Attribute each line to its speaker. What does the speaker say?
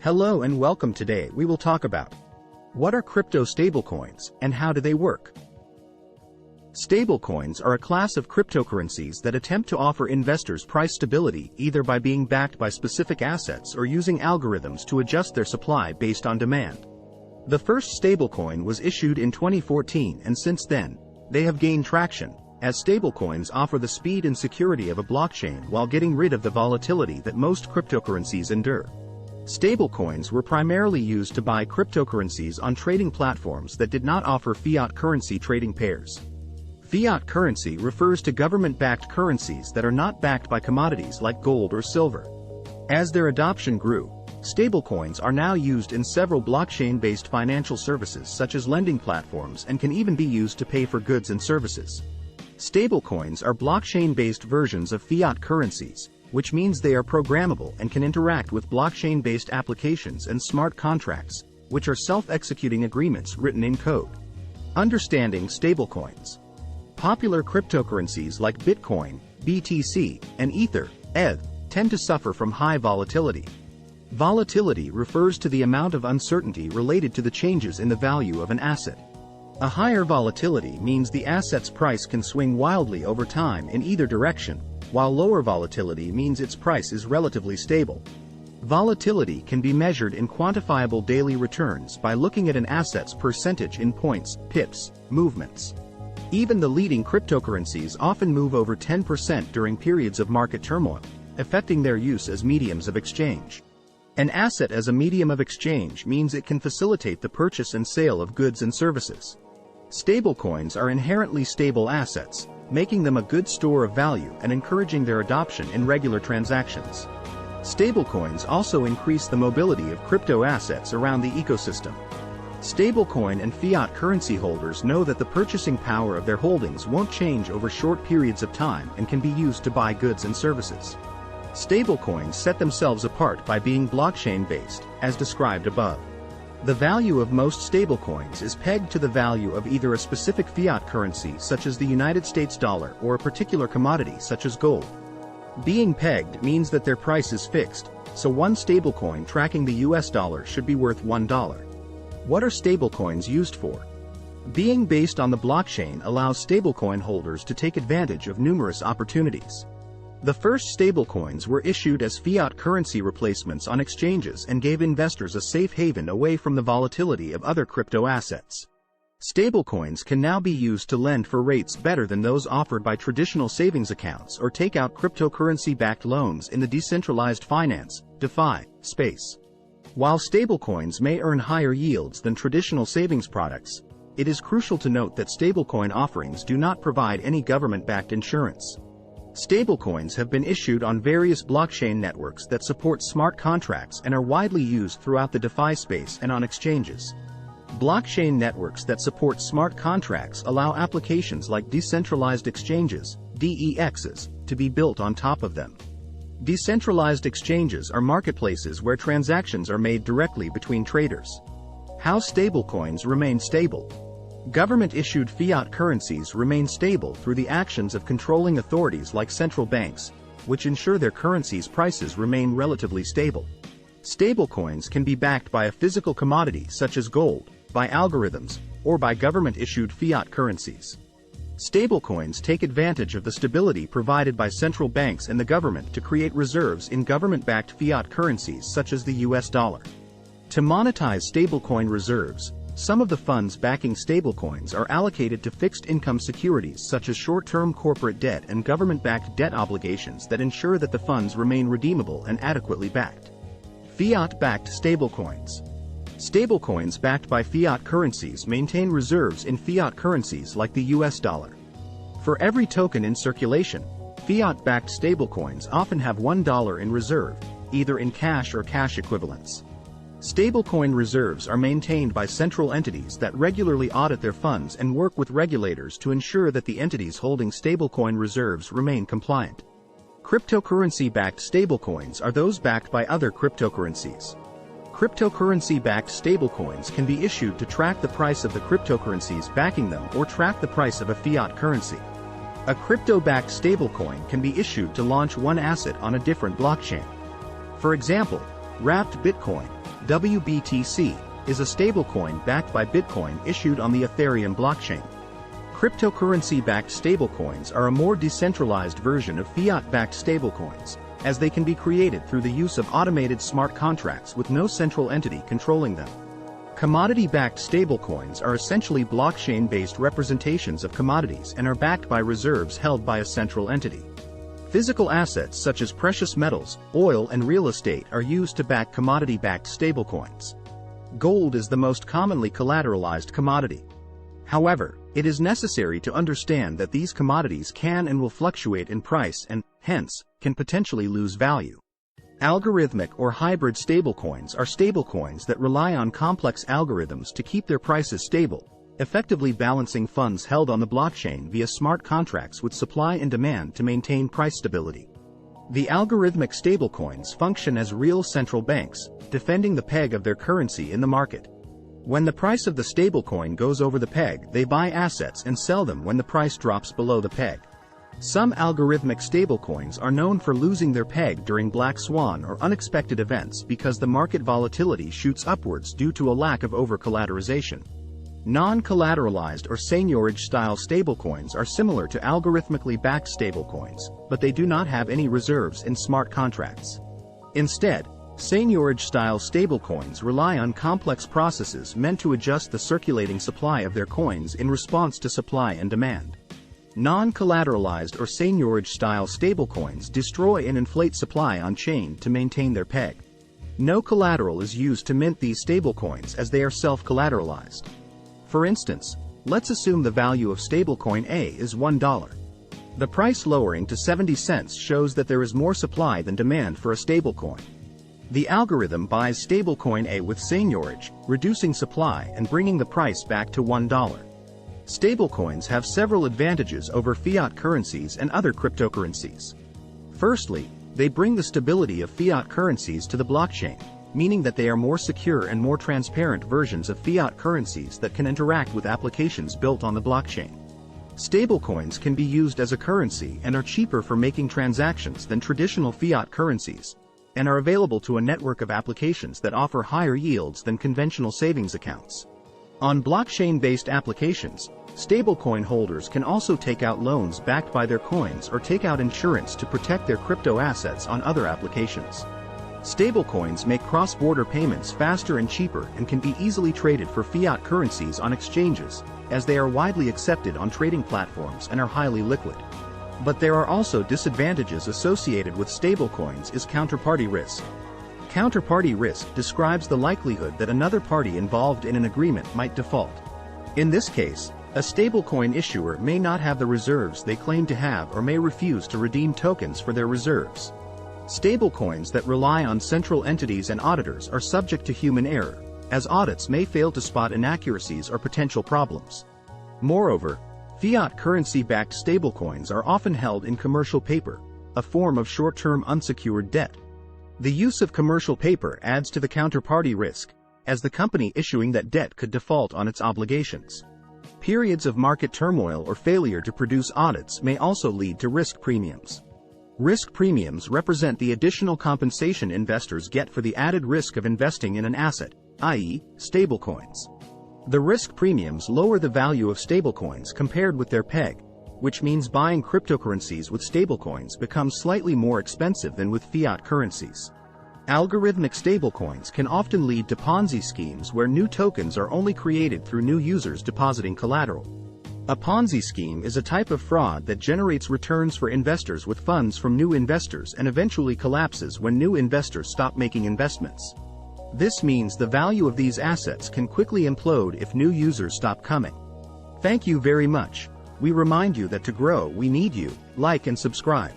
Speaker 1: Hello and welcome. Today we will talk about what are crypto stablecoins and how do they work. Stablecoins are a class of cryptocurrencies that attempt to offer investors price stability either by being backed by specific assets or using algorithms to adjust their supply based on demand. The first stablecoin was issued in 2014, and since then, they have gained traction, as stablecoins offer the speed and security of a blockchain while getting rid of the volatility that most cryptocurrencies endure. Stablecoins were primarily used to buy cryptocurrencies on trading platforms that did not offer fiat currency trading pairs. Fiat currency refers to government-backed currencies that are not backed by commodities like gold or silver. As their adoption grew, stablecoins are now used in several blockchain-based financial services such as lending platforms and can even be used to pay for goods and services. Stablecoins are blockchain-based versions of fiat currencies, which means they are programmable and can interact with blockchain-based applications and smart contracts, which are self-executing agreements written in code. Understanding stablecoins. Popular cryptocurrencies like Bitcoin, BTC, and Ether, ETH, tend to suffer from high volatility. Volatility refers to the amount of uncertainty related to the changes in the value of an asset. A higher volatility means the asset's price can swing wildly over time in either direction, while lower volatility means its price is relatively stable. Volatility can be measured in quantifiable daily returns by looking at an asset's percentage in points, pips, movements. Even the leading cryptocurrencies often move over 10% during periods of market turmoil, affecting their use as mediums of exchange. An asset as a medium of exchange means it can facilitate the purchase and sale of goods and services. Stablecoins are inherently stable assets, making them a good store of value and encouraging their adoption in regular transactions. Stablecoins also increase the mobility of crypto assets around the ecosystem. Stablecoin and fiat currency holders know that the purchasing power of their holdings won't change over short periods of time and can be used to buy goods and services. Stablecoins set themselves apart by being blockchain-based, as described above. The value of most stablecoins is pegged to the value of either a specific fiat currency such as the United States dollar or a particular commodity such as gold. Being pegged means that their price is fixed, so one stablecoin tracking the US dollar should be worth $1. What are stablecoins used for? Being based on the blockchain allows stablecoin holders to take advantage of numerous opportunities. The first stablecoins were issued as fiat currency replacements on exchanges and gave investors a safe haven away from the volatility of other crypto assets. Stablecoins can now be used to lend for rates better than those offered by traditional savings accounts or take out cryptocurrency-backed loans in the decentralized finance (DeFi) space. While stablecoins may earn higher yields than traditional savings products, it is crucial to note that stablecoin offerings do not provide any government-backed insurance. Stablecoins have been issued on various blockchain networks that support smart contracts and are widely used throughout the DeFi space and on exchanges. Blockchain networks that support smart contracts allow applications like decentralized exchanges, DEXs, to be built on top of them. Decentralized exchanges are marketplaces where transactions are made directly between traders. How stablecoins remain stable. Government-issued fiat currencies remain stable through the actions of controlling authorities like central banks, which ensure their currencies' prices remain relatively stable. Stablecoins can be backed by a physical commodity such as gold, by algorithms, or by government-issued fiat currencies. Stablecoins take advantage of the stability provided by central banks and the government to create reserves in government-backed fiat currencies such as the US dollar. To monetize stablecoin reserves, some of the funds backing stablecoins are allocated to fixed-income securities such as short-term corporate debt and government-backed debt obligations that ensure that the funds remain redeemable and adequately backed. Fiat-backed stablecoins. Stablecoins backed by fiat currencies maintain reserves in fiat currencies like the US dollar. For every token in circulation, fiat-backed stablecoins often have $1 in reserve, either in cash or cash equivalents. Stablecoin reserves are maintained by central entities that regularly audit their funds and work with regulators to ensure that the entities holding stablecoin reserves remain compliant. Cryptocurrency-backed stablecoins are those backed by other cryptocurrencies. Cryptocurrency-backed stablecoins can be issued to track the price of the cryptocurrencies backing them or track the price of a fiat currency. A crypto-backed stablecoin can be issued to launch one asset on a different blockchain. For example, wrapped Bitcoin, WBTC, is a stablecoin backed by Bitcoin issued on the Ethereum blockchain. Cryptocurrency-backed stablecoins are a more decentralized version of fiat-backed stablecoins, as they can be created through the use of automated smart contracts with no central entity controlling them. Commodity-backed stablecoins are essentially blockchain-based representations of commodities and are backed by reserves held by a central entity. Physical assets such as precious metals, oil and real estate are used to back commodity-backed stablecoins. Gold is the most commonly collateralized commodity. However, it is necessary to understand that these commodities can and will fluctuate in price and, hence, can potentially lose value. Algorithmic or hybrid stablecoins are stablecoins that rely on complex algorithms to keep their prices stable, effectively balancing funds held on the blockchain via smart contracts with supply and demand to maintain price stability. The algorithmic stablecoins function as real central banks, defending the peg of their currency in the market. When the price of the stablecoin goes over the peg, they buy assets and sell them when the price drops below the peg. Some algorithmic stablecoins are known for losing their peg during black swan or unexpected events because the market volatility shoots upwards due to a lack of over-collateralization. Non-collateralized or seigniorage-style stablecoins are similar to algorithmically backed stablecoins, but they do not have any reserves in smart contracts. Instead, seigniorage-style stablecoins rely on complex processes meant to adjust the circulating supply of their coins in response to supply and demand. Non-collateralized or seigniorage-style stablecoins destroy and inflate supply on-chain to maintain their peg. No collateral is used to mint these stablecoins as they are self-collateralized. For instance, let's assume the value of stablecoin A is $1. The price lowering to 70 cents shows that there is more supply than demand for a stablecoin. The algorithm buys stablecoin A with seigniorage, reducing supply and bringing the price back to $1. Stablecoins have several advantages over fiat currencies and other cryptocurrencies. Firstly, they bring the stability of fiat currencies to the blockchain, meaning that they are more secure and more transparent versions of fiat currencies that can interact with applications built on the blockchain. Stablecoins can be used as a currency and are cheaper for making transactions than traditional fiat currencies, and are available to a network of applications that offer higher yields than conventional savings accounts. On blockchain-based applications, stablecoin holders can also take out loans backed by their coins or take out insurance to protect their crypto assets on other applications. Stablecoins make cross-border payments faster and cheaper and can be easily traded for fiat currencies on exchanges, as they are widely accepted on trading platforms and are highly liquid. But there are also disadvantages associated with stablecoins is counterparty risk. Counterparty risk describes the likelihood that another party involved in an agreement might default. In this case, a stablecoin issuer may not have the reserves they claim to have or may refuse to redeem tokens for their reserves. Stablecoins that rely on central entities and auditors are subject to human error, as audits may fail to spot inaccuracies or potential problems. Moreover, fiat currency-backed stablecoins are often held in commercial paper, a form of short-term unsecured debt. The use of commercial paper adds to the counterparty risk, as the company issuing that debt could default on its obligations. Periods of market turmoil or failure to produce audits may also lead to risk premiums. Risk premiums represent the additional compensation investors get for the added risk of investing in an asset, i.e., stablecoins. The risk premiums lower the value of stablecoins compared with their peg, which means buying cryptocurrencies with stablecoins becomes slightly more expensive than with fiat currencies. Algorithmic stablecoins can often lead to Ponzi schemes where new tokens are only created through new users depositing collateral. A Ponzi scheme is a type of fraud that generates returns for investors with funds from new investors and eventually collapses when new investors stop making investments. This means the value of these assets can quickly implode if new users stop coming. Thank you very much. We remind you that to grow we need you, like and subscribe.